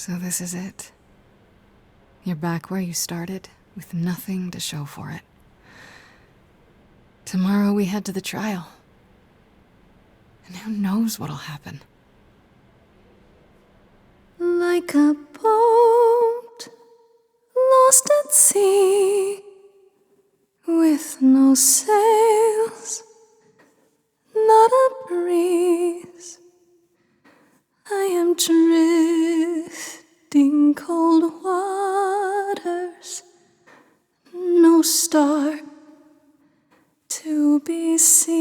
So this is it. You're back where you started, with nothing to show for it. Tomorrow we head to the trial. And who knows what'll happen. Like a boat lost at sea, with no sails, not a breeze. I am drifting cold waters, no star to be seen.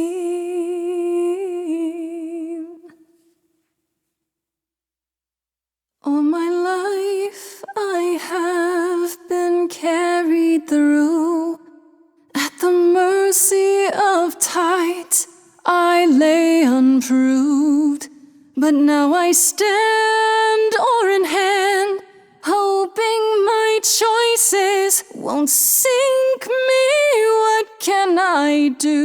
All my life I have been carried through. At the mercy of tides I lay unproved. But now I stand oar in hand, hoping my choices won't sink me. What can I do?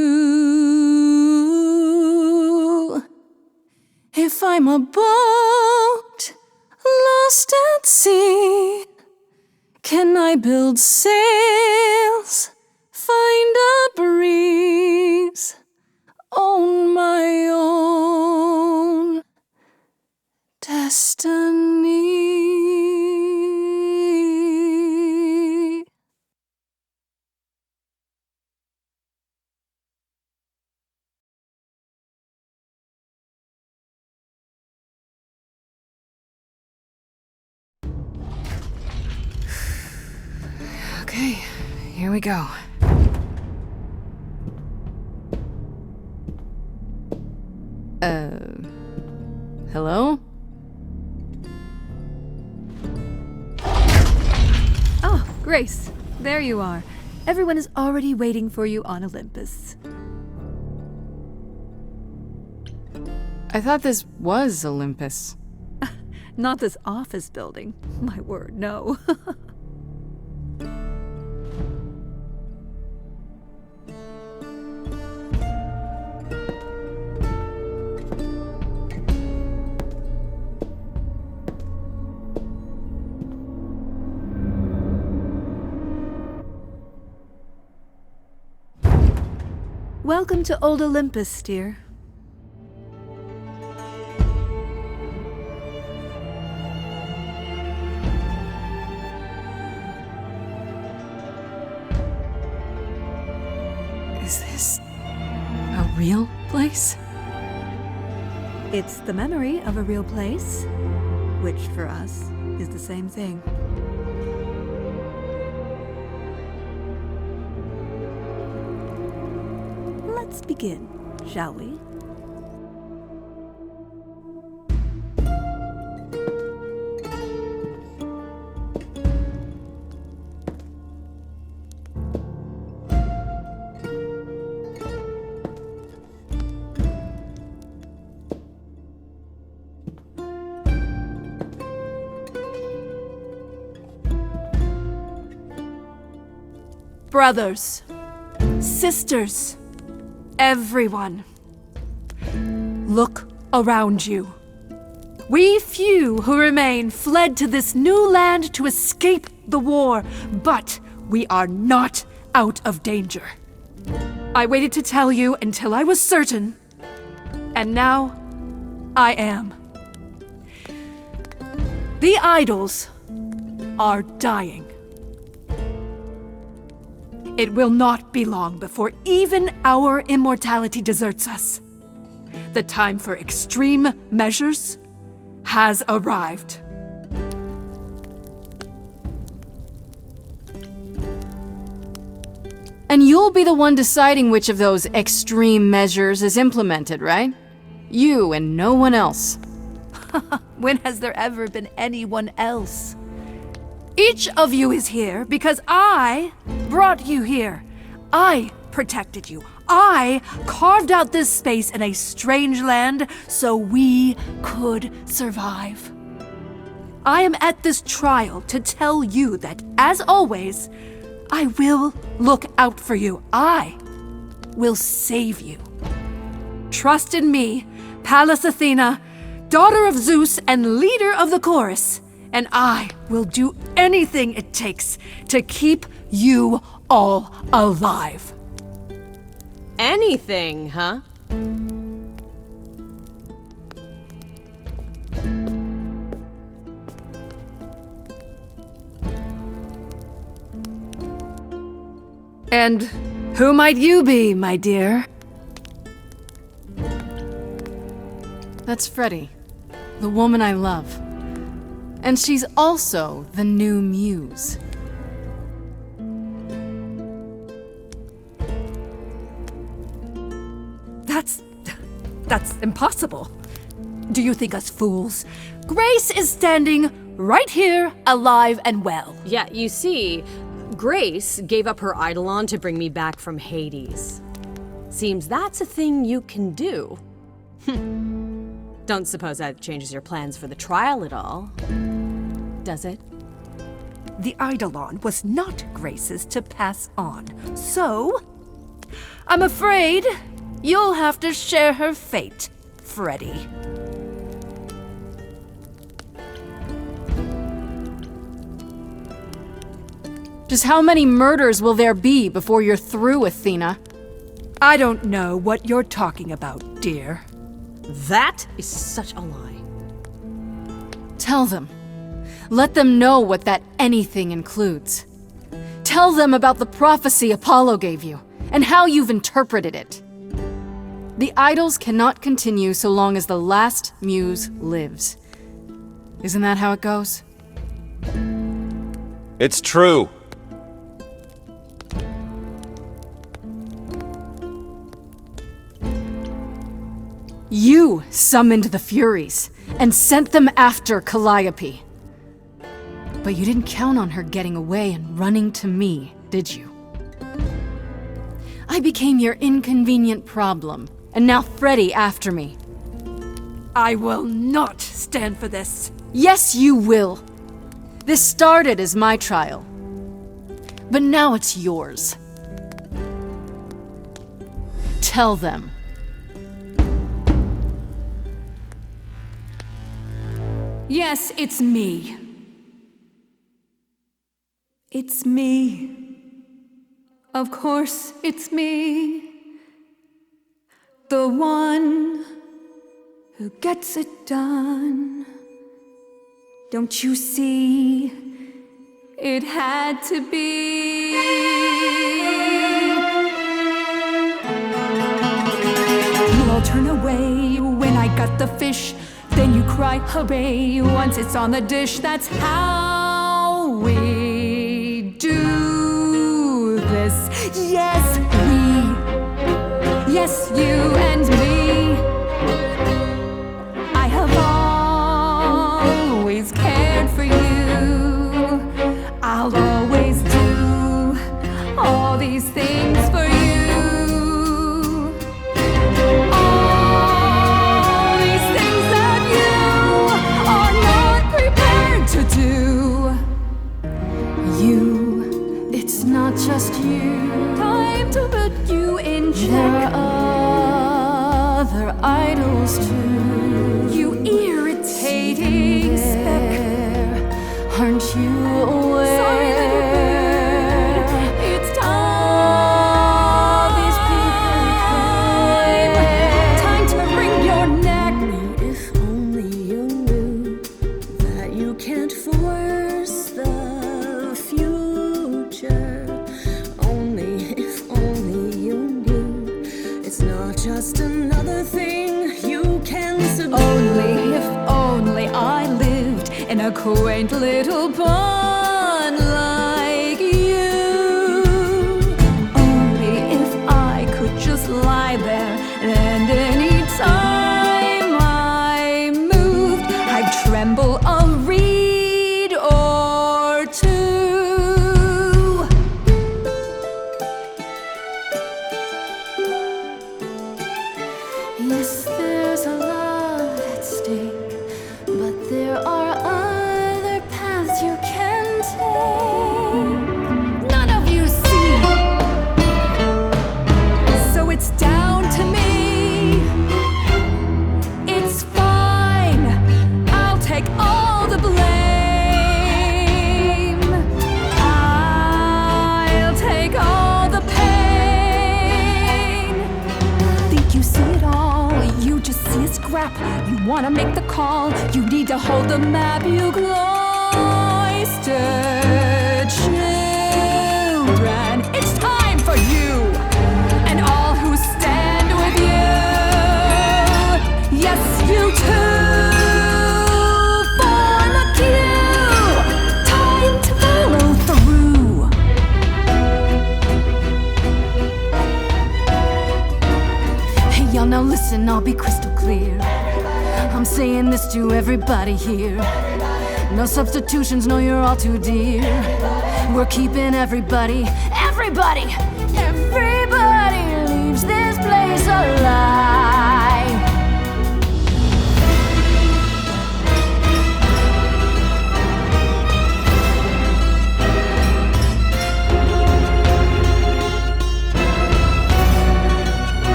If I'm a boat lost at sea, can I build sails, find a breeze, own my own destiny? Okay, here we go. Hello? Oh, Grace, there you are. Everyone is already waiting for you on Olympus. I thought this was Olympus. Not this office building. My word, no. Welcome to Old Olympus, dear. Is this a real place? It's the memory of a real place, which for us is the same thing. Let's begin, shall we? Brothers, sisters, everyone, look around you. We few who remain fled to this new land to escape the war, but we are not out of danger. I waited to tell you until I was certain, and now I am. The idols are dying. It will not be long before even our immortality deserts us. The time for extreme measures has arrived. And you'll be the one deciding which of those extreme measures is implemented, right? You and no one else. When has there ever been anyone else? Each of you is here because I brought you here. I protected you. I carved out this space in a strange land so we could survive. I am at this trial to tell you that, as always, I will look out for you. I will save you. Trust in me, Pallas Athena, daughter of Zeus and leader of the chorus, and I will do anything it takes to keep you all alive. Anything, huh? And who might you be, my dear? That's Freddie, the woman I love. And she's also the new muse. That's impossible. Do you think us fools? Grace is standing right here, alive and well. Yeah, you see, Grace gave up her Eidolon to bring me back from Hades. Seems that's a thing you can do. Don't suppose that changes your plans for the trial at all, does it? The Eidolon was not Grace's to pass on, so I'm afraid you'll have to share her fate, Freddie. Just how many murders will there be before you're through, Athena? I don't know what you're talking about, dear. That is such a lie. Tell them. Let them know what that anything includes. Tell them about the prophecy Apollo gave you, and how you've interpreted it. The idols cannot continue so long as the last muse lives. Isn't that how it goes? It's true. You summoned the Furies and sent them after Calliope. But you didn't count on her getting away and running to me, did you? I became your inconvenient problem, and now Freddie after me. I will not stand for this. Yes, you will. This started as my trial, but now it's yours. Tell them. Yes, it's me. It's me. Of course, it's me. The one who gets it done. Don't you see? It had to be. You all turn away when I got the fish. Then you cry, hooray, once it's on the dish. That's how we do this. Yes, we. Yes, you and me. I have always cared for you. I'll always do all these things for you. All these things that you are not prepared to do. You, it's not just you. Time to put you in check. There are other idols too. You irritating speck. Aren't you aware? Sorry, little bird. It's time. These people time to wring your neck. If only you knew that you can't force the future. If only you knew it's not just another thing you can subdue. Only if only I lived in a quaint little pond like you. Only if I could just lie there, and any time I moved, I'd tremble a reed or two. Yes, there's a lot at stake, but there are other paths you can crap. You wanna make the call, you need to hold the map. You cloistered children, it's time for you and all who stand with you. Yes, you too. Form a queue. Time to follow through. Hey, y'all, now listen, I'll be crystal clear. I'm saying this to everybody here. No substitutions, no, you're all too dear. We're keeping everybody leaves this place alive.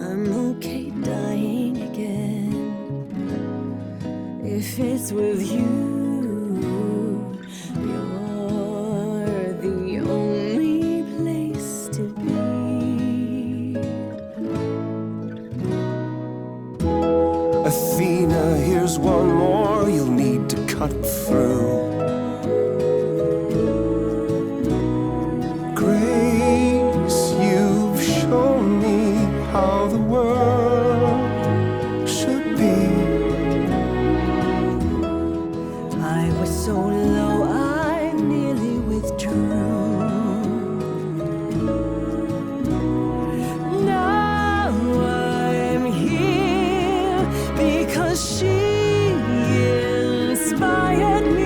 I'm okay dying again if it's with you. You're the only place to be. Athena, here's one more you'll need to cut through. Grace, you've shown me how the world should be. I was so low I nearly withdrew. Now I'm here because she inspired me.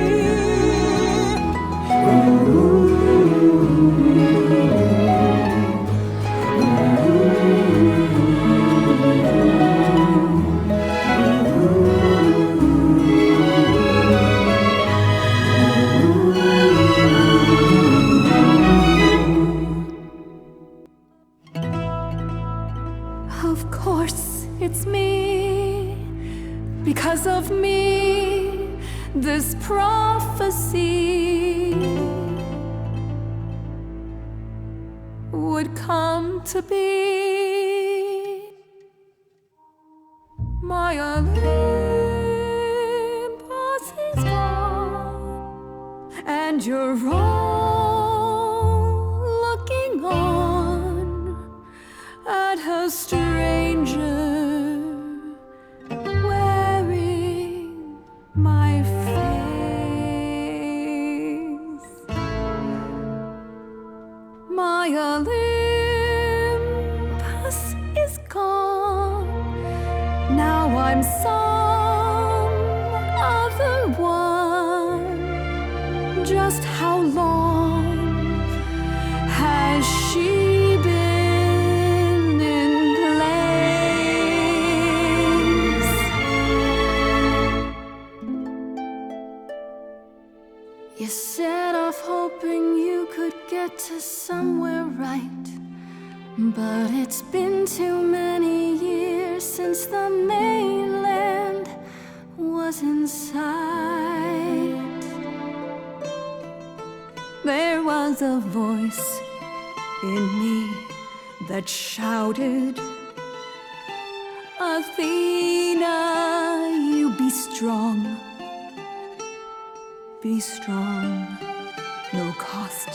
Of course, it's me. Because of me, this prophecy would come to be. My Olympus is gone, and you're all looking on at a stranger wearing my face. My Olympus is gone. Now I'm some other one. Just how long has she been in place? You set off hoping you could get to somewhere right, but it's been too many years since the mainland was in sight. There was a voice in me that shouted, Athena, you be strong. Be strong. No cost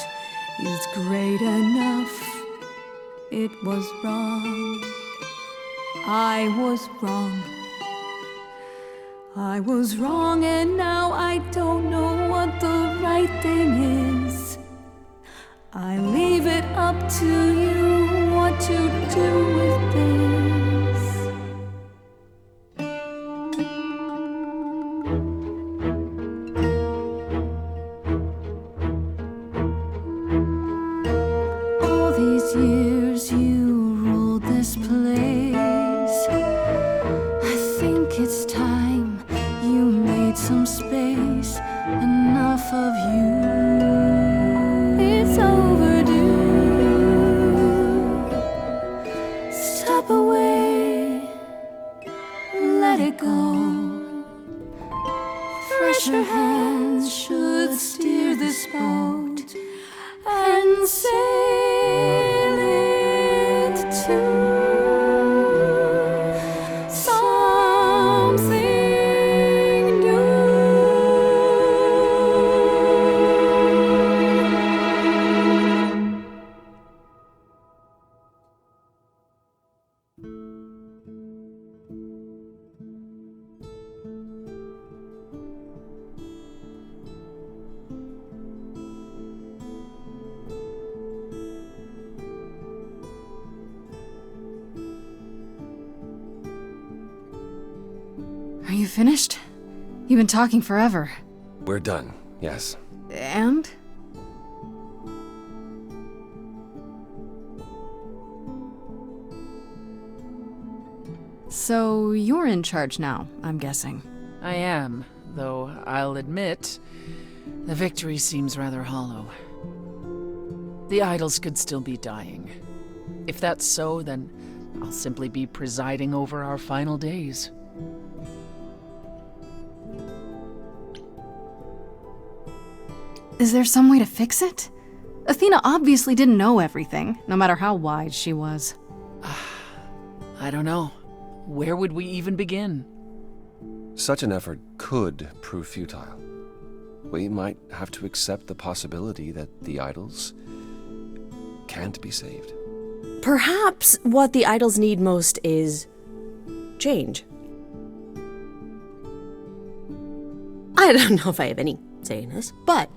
is great enough. It was wrong. I was wrong. I was wrong, and now I don't know what the right thing is. I leave it up to you what to do with this. All these years you ruled this place. I think it's time you made some space. Enough of you. It's overdue. that your hands should steer this boat and sail it to something new. Are you finished? You've been talking forever. We're done, yes. And? So you're in charge now, I'm guessing. I am, though I'll admit, the victory seems rather hollow. The idols could still be dying. If that's so, then I'll simply be presiding over our final days. Is there some way to fix it? Athena obviously didn't know everything, no matter how wise she was. I don't know. Where would we even begin? Such an effort could prove futile. We might have to accept the possibility that the idols can't be saved. Perhaps what the idols need most is change. I don't know if I have any say in this, but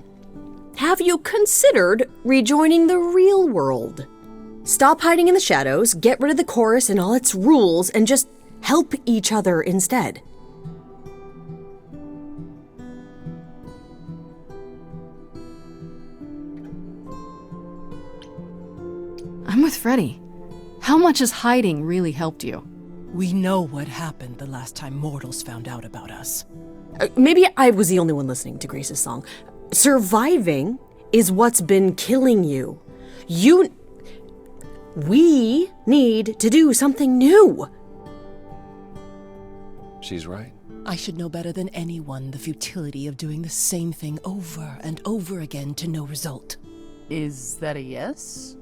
have you considered rejoining the real world? Stop hiding in the shadows, get rid of the chorus and all its rules, and just help each other instead. I'm with Freddy. How much has hiding really helped you? We know what happened the last time mortals found out about us. Maybe I was the only one listening to Grace's song. Surviving is what's been killing you. We need to do something new. She's right. I should know better than anyone the futility of doing the same thing over and over again to no result. Is that a yes?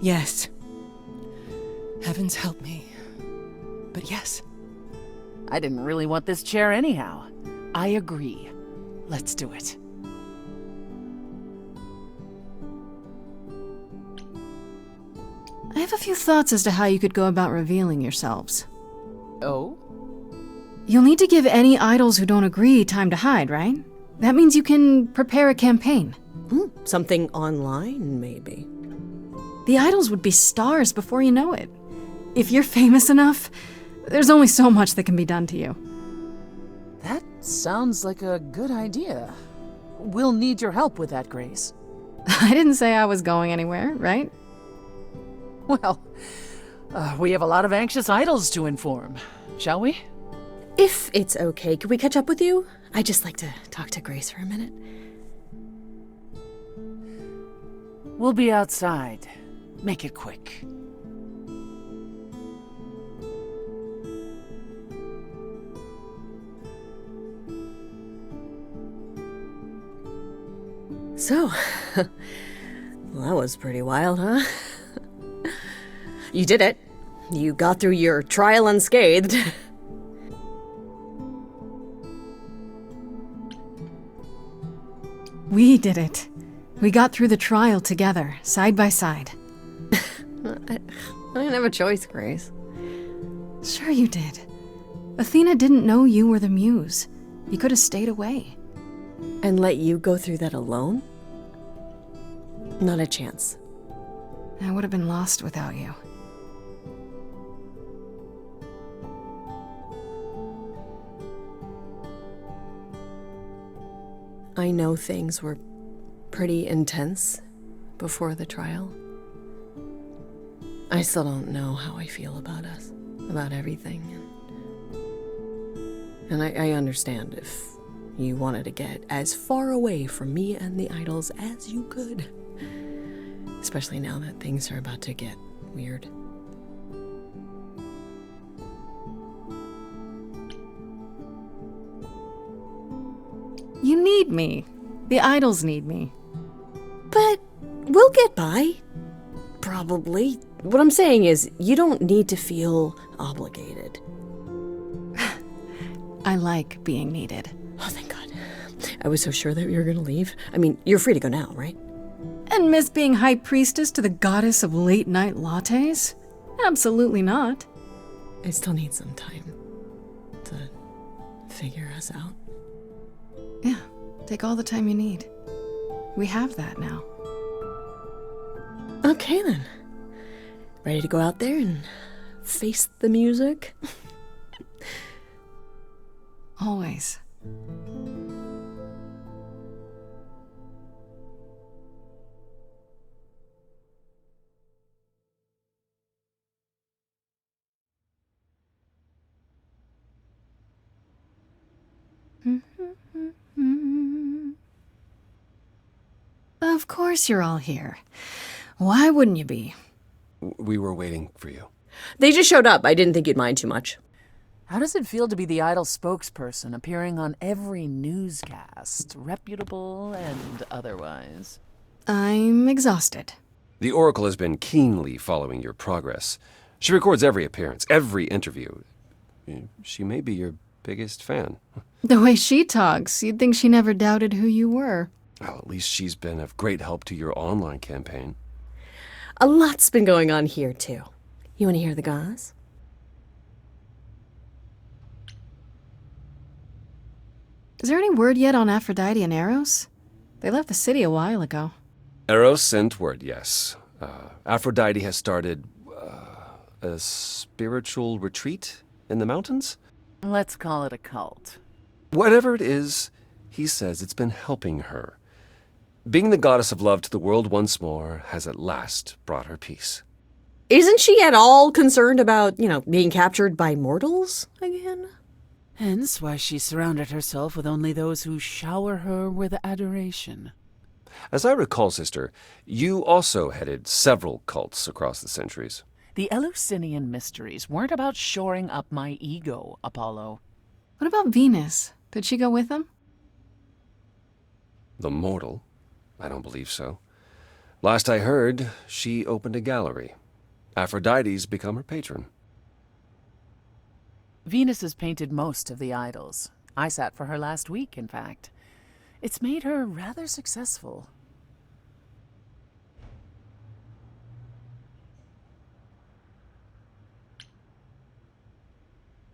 Yes. Heavens help me. But yes. I didn't really want this chair anyhow. I agree. Let's do it. I have a few thoughts as to how you could go about revealing yourselves. Oh? You'll need to give any idols who don't agree time to hide, right? That means you can prepare a campaign. Something online, maybe. The idols would be stars before you know it. If you're famous enough, there's only so much that can be done to you. That sounds like a good idea. We'll need your help with that, Grace. I didn't say I was going anywhere, right? Well, we have a lot of anxious idols to inform, shall we? If it's okay, could we catch up with you? I'd just like to talk to Grace for a minute. We'll be outside. Make it quick. So, well, that was pretty wild, huh? You did it. You got through your trial unscathed. We did it. We got through the trial together, side by side. I didn't have a choice, Grace. Sure you did. Athena didn't know you were the muse. You could have stayed away. And let you go through that alone? Not a chance. I would have been lost without you. I know things were pretty intense before the trial. I still don't know how I feel about us, about everything. And I understand if you wanted to get as far away from me and the idols as you could. Especially now that things are about to get weird. You need me. The idols need me. But we'll get by. Probably. What I'm saying is, you don't need to feel obligated. I like being needed. Oh, thank God. I was so sure that you were going to leave. I mean, you're free to go now, right? And miss being high priestess to the goddess of late-night lattes? Absolutely not. I still need some time to figure us out. Yeah, take all the time you need. We have that now. Okay, then. Ready to go out there and face the music? Always. Of course you're all here. Why wouldn't you be? We were waiting for you. They just showed up. I didn't think you'd mind too much. How does it feel to be the idol spokesperson, appearing on every newscast, reputable and otherwise? I'm exhausted. The Oracle has been keenly following your progress. She records every appearance, every interview. She may be your biggest fan. The way she talks, you'd think she never doubted who you were. Well, at least she's been of great help to your online campaign. A lot's been going on here, too. You want to hear the goss? Is there any word yet on Aphrodite and Eros? They left the city a while ago. Eros sent word, yes. Aphrodite has started a spiritual retreat in the mountains? Let's call it a cult. Whatever it is, he says it's been helping her. Being the goddess of love to the world once more has at last brought her peace. Isn't she at all concerned about, being captured by mortals again? Hence why she surrounded herself with only those who shower her with adoration. As I recall, sister, you also headed several cults across the centuries. The Eleusinian mysteries weren't about shoring up my ego, Apollo. What about Venus? Did she go with them? The mortal? I don't believe so. Last I heard, she opened a gallery. Aphrodite's become her patron. Venus has painted most of the idols. I sat for her last week, in fact. It's made her rather successful.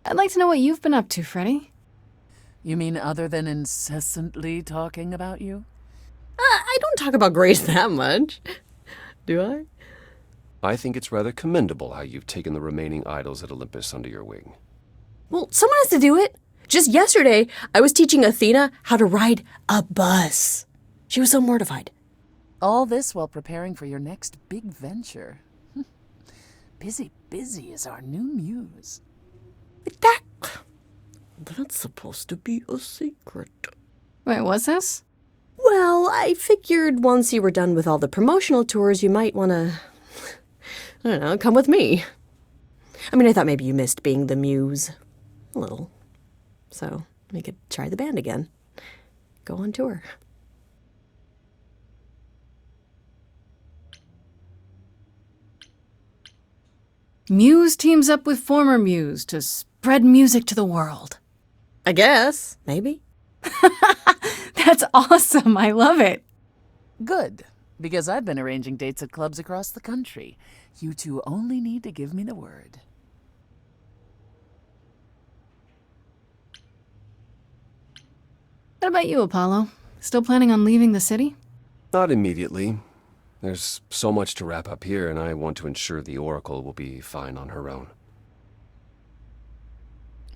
I'd like to know what you've been up to, Freddy. You mean other than incessantly talking about you? I don't talk about Grace that much. Do I? I think it's rather commendable how you've taken the remaining idols at Olympus under your wing. Well, someone has to do it. Just yesterday, I was teaching Athena how to ride a bus. She was so mortified. All this while preparing for your next big venture. Busy is our new muse. That's supposed to be a secret. Wait, what's this? Well, I figured once you were done with all the promotional tours, you might want to, I don't know, come with me. I mean, I thought maybe you missed being the muse. A little. So we could try the band again. Go on tour. Muse teams up with former Muse to spread music to the world. I guess. Maybe. That's awesome. I love it. Good, because I've been arranging dates at clubs across the country. You two only need to give me the word. What about you, Apollo? Still planning on leaving the city? Not immediately. There's so much to wrap up here, and I want to ensure the Oracle will be fine on her own.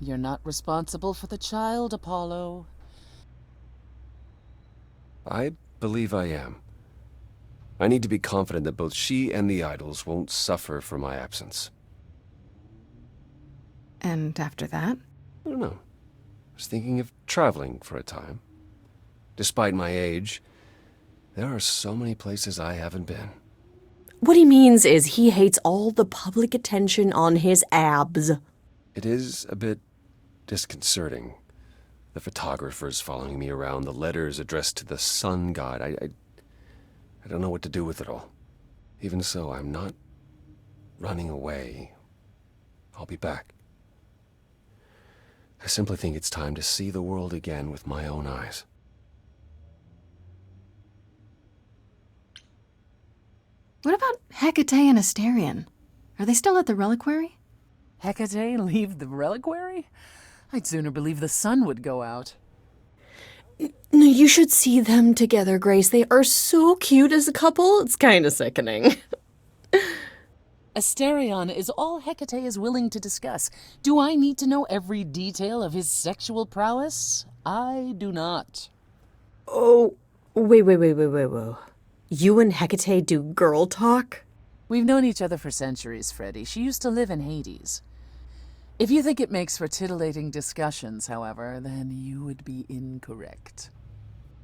You're not responsible for the child, Apollo. I believe I am. I need to be confident that both she and the idols won't suffer for my absence. And after that? I don't know. I was thinking of traveling for a time. Despite my age, there are so many places I haven't been. What he means is he hates all the public attention on his abs. It is a bit disconcerting. The photographers following me around, the letters addressed to the sun god. I don't know what to do with it all. Even so, I'm not running away. I'll be back. I simply think it's time to see the world again with my own eyes. What about Hecate and Asterion? Are they still at the reliquary? Hecate leave the reliquary? I'd sooner believe the sun would go out. No, you should see them together, Grace. They are so cute as a couple. It's kind of sickening. Asterion is all Hecate is willing to discuss. Do I need to know every detail of his sexual prowess? I do not. Oh, wait. You and Hecate do girl talk? We've known each other for centuries, Freddie. She used to live in Hades. If you think it makes for titillating discussions, however, then you would be incorrect.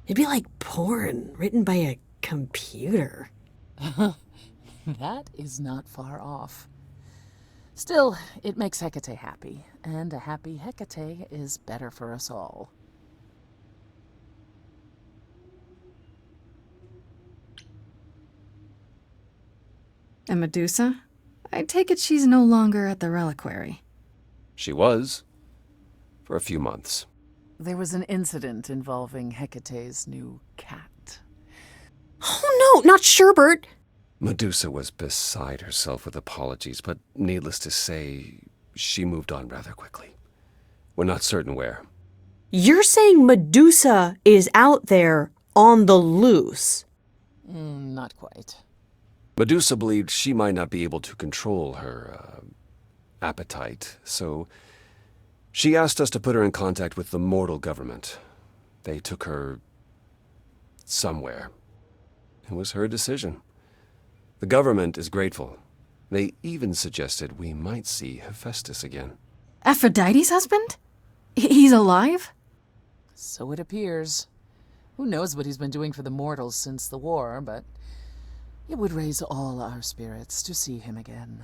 It'd be like porn written by a computer. That is not far off. Still, it makes Hecate happy, and a happy Hecate is better for us all. And Medusa? I take it she's no longer at the reliquary. She was. For a few months. There was an incident involving Hecate's new cat. Oh no, not Sherbert! Medusa was beside herself with apologies, but needless to say, she moved on rather quickly. We're not certain where. You're saying Medusa is out there on the loose? Not quite. Medusa believed she might not be able to control her appetite, so she asked us to put her in contact with the mortal government. They took her somewhere. It was her decision. The government is grateful. They even suggested we might see Hephaestus again. Aphrodite's husband? He's alive? So it appears. Who knows what he's been doing for the mortals since the war, but it would raise all our spirits to see him again.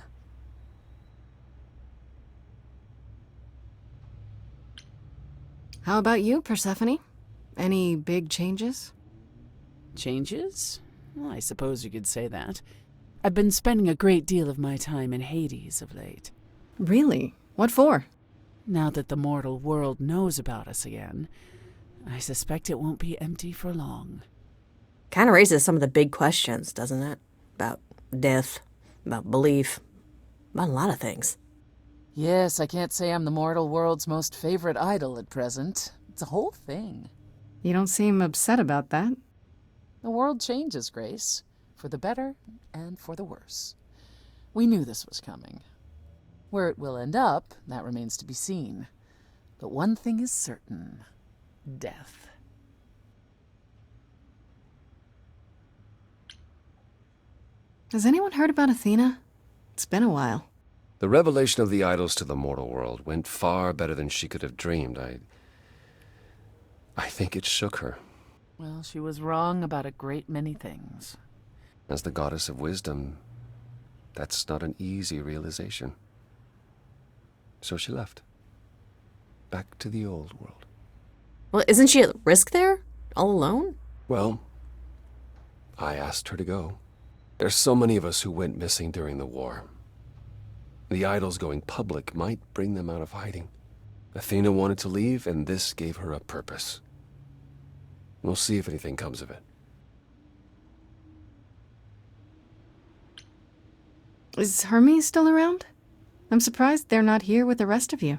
How about you, Persephone? Any big changes? Changes? Well, I suppose you could say that. I've been spending a great deal of my time in Hades of late. Really? What for? Now that the mortal world knows about us again, I suspect it won't be empty for long. Kind of raises some of the big questions, doesn't it? About death, about belief, about a lot of things. Yes, I can't say I'm the mortal world's most favorite idol at present. It's a whole thing. You don't seem upset about that. The world changes, Grace. For the better and for the worse. We knew this was coming. Where it will end up, that remains to be seen. But one thing is certain. Death. Has anyone heard about Athena? It's been a while. The revelation of the idols to the mortal world went far better than she could have dreamed. I think it shook her. Well, she was wrong about a great many things. As the goddess of wisdom, that's not an easy realization. So she left. Back to the old world. Well, isn't she at risk there? All alone? Well, I asked her to go. There's so many of us who went missing during the war. The idols going public might bring them out of hiding. Athena wanted to leave, and this gave her a purpose. We'll see if anything comes of it. Is Hermes still around? I'm surprised they're not here with the rest of you.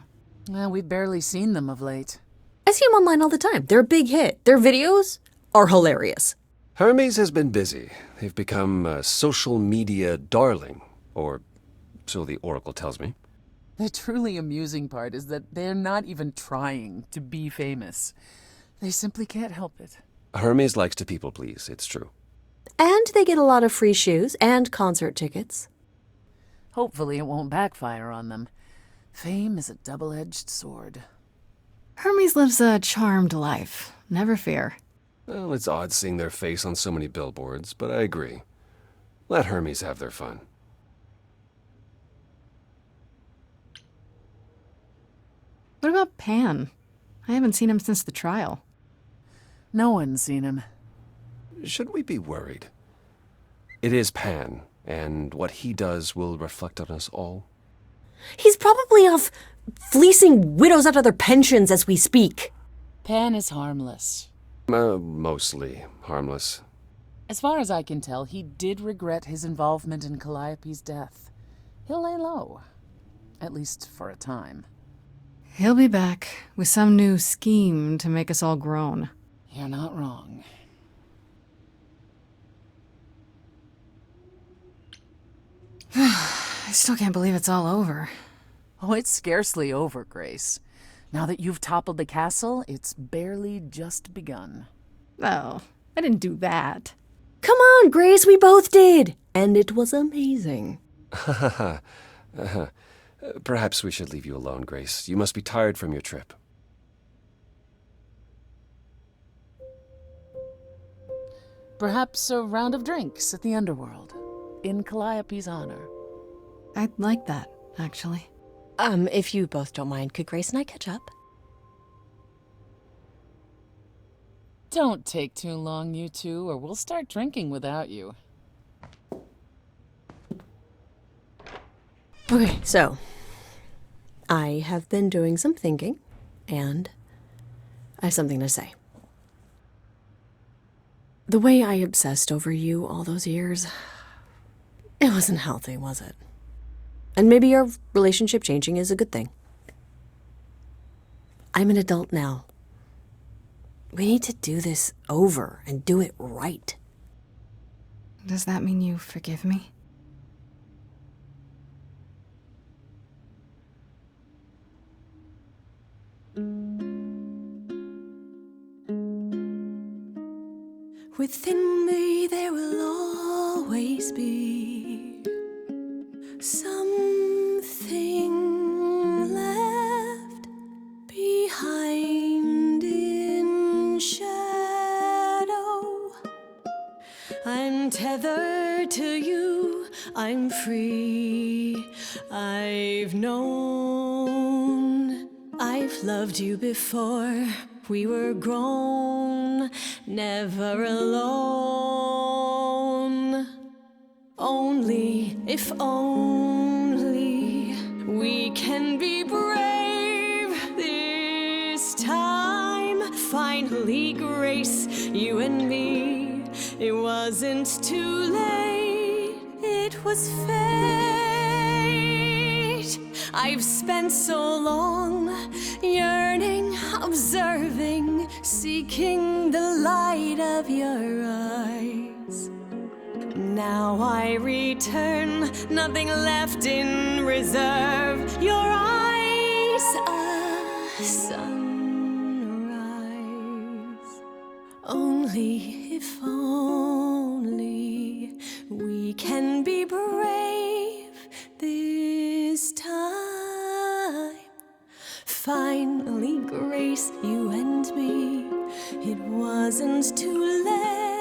Well, we've barely seen them of late. I see them online all the time. They're a big hit. Their videos are hilarious. Hermes has been busy. They've become a social media darling, or so the Oracle tells me. The truly amusing part is that they're not even trying to be famous. They simply can't help it. Hermes likes to people please, it's true. And they get a lot of free shoes and concert tickets. Hopefully it won't backfire on them. Fame is a double-edged sword. Hermes lives a charmed life. Never fear. Well, it's odd seeing their face on so many billboards, but I agree. Let Hermes have their fun. What about Pan? I haven't seen him since the trial. No one's seen him. Should we be worried? It is Pan, and what he does will reflect on us all. He's probably off fleecing widows out of their pensions as we speak. Pan is harmless. Mostly harmless. As far as I can tell, he did regret his involvement in Calliope's death. He'll lay low. At least for a time. He'll be back with some new scheme to make us all groan. You're not wrong. I still can't believe it's all over. Oh, it's scarcely over, Grace. Now that you've toppled the castle, it's barely just begun. Oh, I didn't do that. Come on, Grace, we both did. And it was amazing. Perhaps we should leave you alone, Grace. You must be tired from your trip. Perhaps a round of drinks at the Underworld, in Calliope's honor. I'd like that, actually. If you both don't mind, could Grace and I catch up? Don't take too long, you two, or we'll start drinking without you. Okay, so I have been doing some thinking, and I have something to say. The way I obsessed over you all those years, it wasn't healthy, was it? And maybe our relationship changing is a good thing. I'm an adult now. We need to do this over and do it right. Does that mean you forgive me? Within me there will always be something left behind in shadow. I'm tethered to you, I'm free. I've known, I've loved you before. We were grown, never alone. Only, if only, we can be brave this time. Finally, Grace, you and me. It wasn't too late, it was fate. I've spent so long yearning, observing, seeking the light of your eyes. Now I return, nothing left in reserve. Your eyes, a sunrise. Only, if only, we can be brave this time. Finally, Grace, you and me. It wasn't too late.